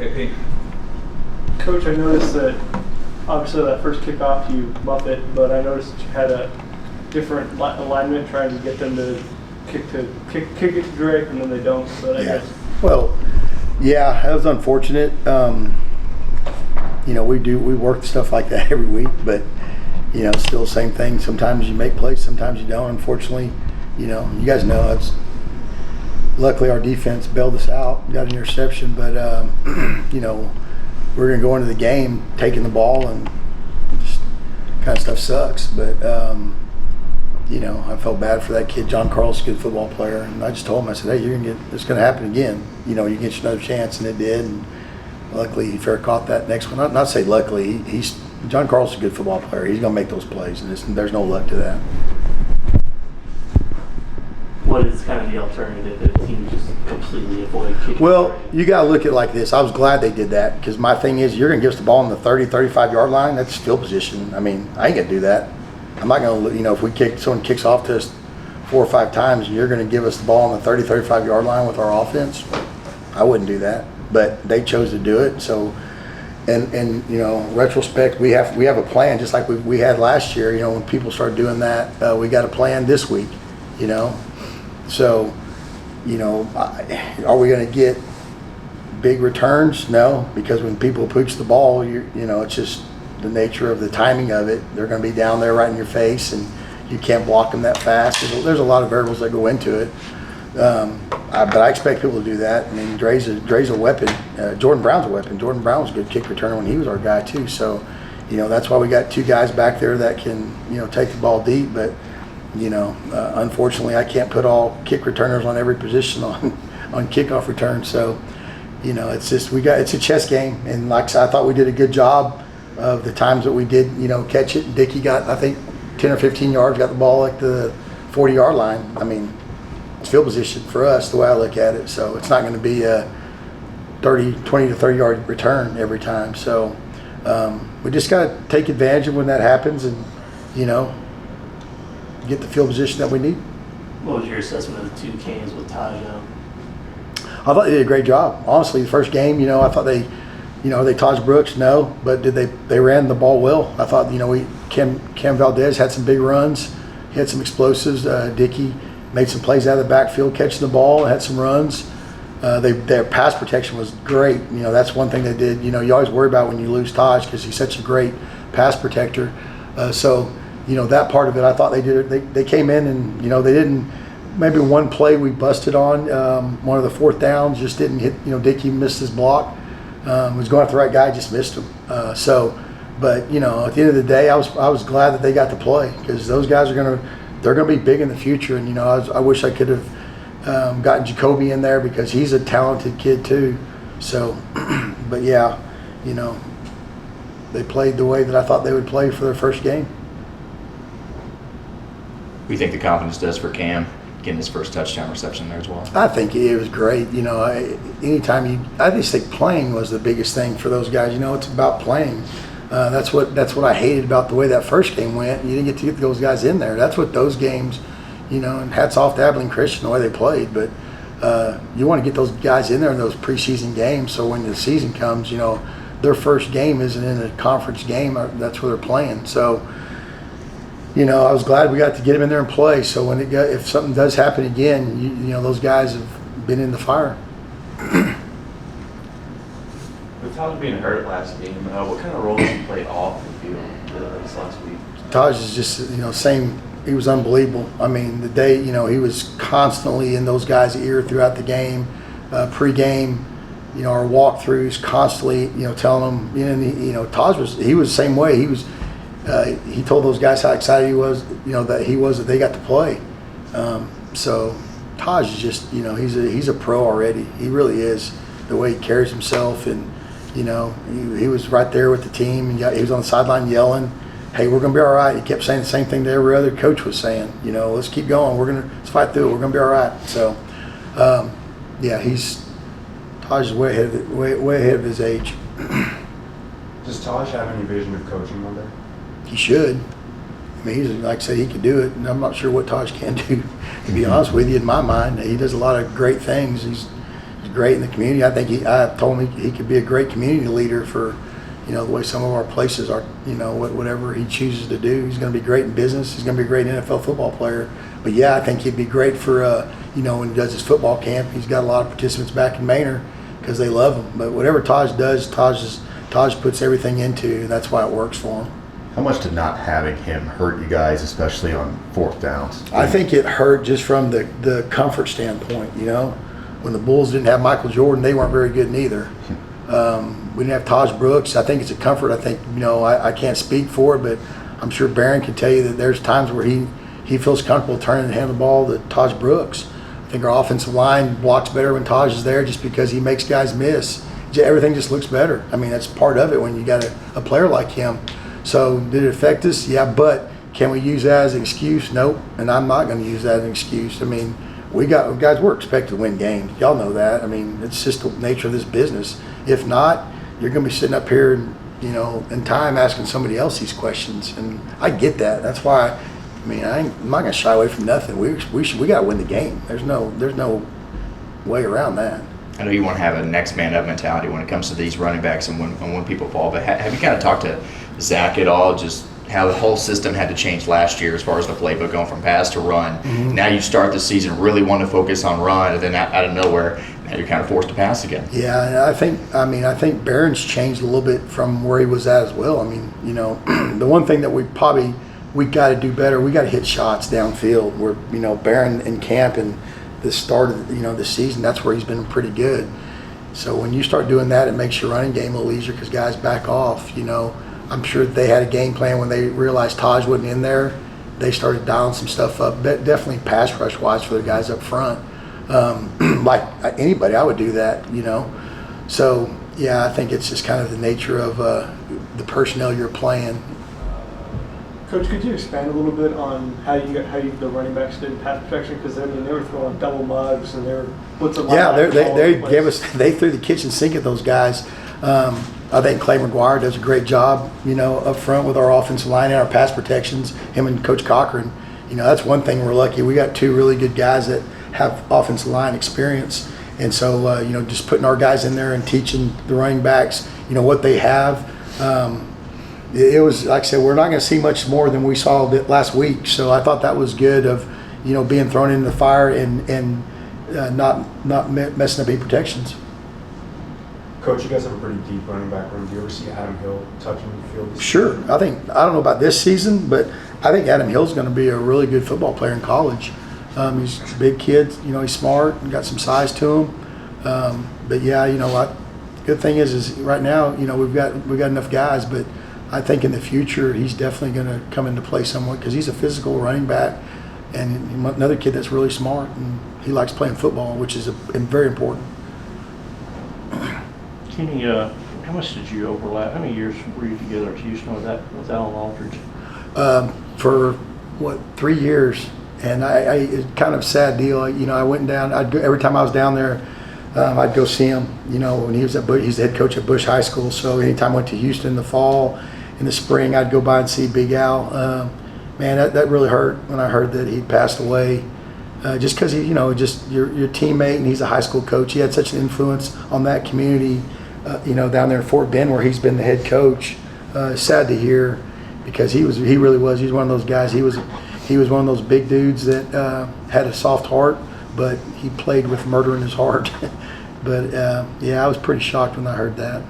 Okay, Pete. Coach, I noticed that obviously that first kickoff you muff it, but I noticed that you had a different alignment trying to get them to kick it great, and then they don't. But I guess. Well, yeah, that was unfortunate. We work stuff like that every week, but still the same thing. Sometimes you make plays, sometimes you don't. Unfortunately, you guys know it's. Luckily, our defense bailed us out, got an interception, but we're going to go into the game taking the ball, and just kind of stuff sucks. But I felt bad for that kid. John Carl's a good football player, and I just told him, I said, hey, it's going to happen again. You get another chance, and it did. And luckily, he fair caught that next one. Not say luckily, John Carl's a good football player. He's going to make those plays, and there's no luck to that. What is kind of the alternative if teams just completely avoid kicking? Well, you got to look at it like this. I was glad they did that, because my thing is, you're going to give us the ball on the 30, 35-yard line. That's field position. I mean, I ain't going to do that. I'm not going to, if someone kicks off to us 4 or 5 times and you're going to give us the ball on the 30, 35-yard line with our offense, I wouldn't do that. But they chose to do it. So, and retrospect, we have a plan, just like we had last year. When people started doing that, we got a plan this week. So, are we going to get big returns? No, because when people pooch the ball, it's just the nature of the timing of it. They're going to be down there right in your face, and you can't block them that fast. There's a lot of variables that go into it. But I expect people to do that. I mean, Dre's a weapon. Jordan Brown's a weapon. Jordan Brown was a good kick returner when he was our guy too. So, that's why we got 2 guys back there that can, take the ball deep. But unfortunately, I can't put all kick returners on every position on kickoff return. So, it's just it's a chess game. And like I said, I thought we did a good job of the times that we did, catch it. Dickey got, I think, 10 or 15 yards, got the ball at the 40-yard line. I mean, it's field position for us, the way I look at it. So it's not going to be a 20 to 30-yard return every time. So we just got to take advantage of when that happens and, get the field position that we need. What was your assessment of the 2 games with Taj? I thought they did a great job. Honestly, the first game, I thought they Taj Brooks, no, but they ran the ball well. I thought, Cam Valdez had some big runs. He had some explosives. Dickey made some plays out of the backfield, catching the ball, had some runs. Their pass protection was great. That's one thing they did. You always worry about when you lose Taj, because he's such a great pass protector. That part of it, I thought they did it. They came in and, they didn't, maybe one play we busted on, one of the 4th downs, just didn't hit, Dickey missed his block. Was going after the right guy, just missed him. But at the end of the day, I was glad that they got to play, because those guys they're gonna be big in the future. And I wish I could have gotten Jacoby in there, because he's a talented kid too. So, but yeah, they played the way that I thought they would play for their first game. What do you think the confidence does for Cam getting his first touchdown reception there as well? I think it was great. I just think playing was the biggest thing for those guys. It's about playing. That's what I hated about the way that first game went. You didn't get to get those guys in there. That's what those games, and hats off to Abilene Christian, the way they played. But you want to get those guys in there in those preseason games, so when the season comes, their first game isn't in a conference game. That's where they're playing. So, I was glad we got to get him in there and play. So if something does happen again, those guys have been in the fire. With Taj being hurt last game, what kind of role did he play off the field this last week? Taj is just, same. He was unbelievable. I mean, the day, he was constantly in those guys' ear throughout the game, pre-game. Our walkthroughs, constantly, telling them, Taj was the same way. He told those guys how excited he was, that they got to play. So Taj is just, he's a pro already. He really is, the way he carries himself. And, he was right there with the team. And he was on the sideline yelling, hey, we're going to be all right. He kept saying the same thing that every other coach was saying. Let's keep going. Let's fight through it. We're going to be all right. So, Taj is way ahead of his age. Does Taj have any vision of coaching one day? He should. I mean, like I said, he could do it, and I'm not sure what Taj can do, to be honest with you. In my mind, he does a lot of great things. He's great in the community. I think I told him he could be a great community leader for, the way some of our places are, whatever he chooses to do. He's going to be great in business. He's going to be a great NFL football player. But yeah, I think he'd be great for, when he does his football camp. He's got a lot of participants back in Manor because they love him. But whatever Taj does, Taj puts everything into. That's why it works for him. How much did not having him hurt you guys, especially on fourth downs? I think it hurt just from the comfort standpoint, When the Bulls didn't have Michael Jordan, they weren't very good neither. We didn't have Taj Brooks. I think it's a comfort. I think, I can't speak for it, but I'm sure Barron can tell you that there's times where he feels comfortable turning and handing the ball to Taj Brooks. I think our offensive line blocks better when Taj is there just because he makes guys miss. Everything just looks better. I mean, that's part of it when you got a player like him. So did it affect us? Yeah, but can we use that as an excuse? Nope, and I'm not going to use that as an excuse. I mean, guys, we're expected to win games. Y'all know that. I mean, it's just the nature of this business. If not, you're going to be sitting up here, in time asking somebody else these questions, and I get that. That's why. I mean, I'm not going to shy away from nothing. We got to win the game. There's no way around that. I know you want to have a next man up mentality when it comes to these running backs and when people fall, but have you kind of talked to Zach at all, just how the whole system had to change last year as far as the playbook going from pass to run? Mm-hmm. Now you start the season really wanting to focus on run, and then out of nowhere, now you're kind of forced to pass again. Yeah, and I think Barron's changed a little bit from where he was at as well. I mean, the one thing that we got to do better, we got to hit shots downfield. Where Barron in camp and the start of the season, that's where he's been pretty good. So when you start doing that, it makes your running game a little easier because guys back off. I'm sure they had a game plan when they realized Taj wasn't in there. They started dialing some stuff up, definitely pass rush wise for the guys up front. Like anybody, I would do that. So yeah, I think it's just kind of the nature of the personnel you're playing. Coach, could you expand a little bit on how the running backs did pass protection? Because they were throwing double mugs and they were blitzing. Yeah, they threw the kitchen sink at those guys. I think Clay McGuire does a great job, up front with our offensive line and our pass protections. Him and Coach Cochran, that's one thing we're lucky. We got two really good guys that have offensive line experience, and so just putting our guys in there and teaching the running backs, what they have. It was, like I said, we're not going to see much more than we saw last week. So I thought that was good of, being thrown into the fire and not messing up any protections. Coach, you guys have a pretty deep running back room. Do you ever see Adam Hill touching the field this Sure. season? I don't know about this season, but I think Adam Hill's going to be a really good football player in college. He's a big kid. He's smart and got some size to him. But yeah, what? Good thing is right now, we've got enough guys, but I think in the future he's definitely going to come into play somewhat because he's a physical running back and another kid that's really smart and he likes playing football, which is very important. Kenny, how much did you overlap? How many years were you together at Houston with Alan Aldridge? For 3 years, and it's kind of a sad deal. I went down. Every time I was down there, I'd go see him. When he was he's the head coach at Bush High School. So anytime I went to Houston in the fall, in the spring, I'd go by and see Big Al. Man, that really hurt when I heard that he'd passed away. Just because just your teammate, and he's a high school coach. He had such an influence on that community. Down there in Fort Bend where he's been the head coach. Sad to hear because he really was. He's one of those guys. He was one of those big dudes that had a soft heart, but he played with murder in his heart. But yeah, I was pretty shocked when I heard that.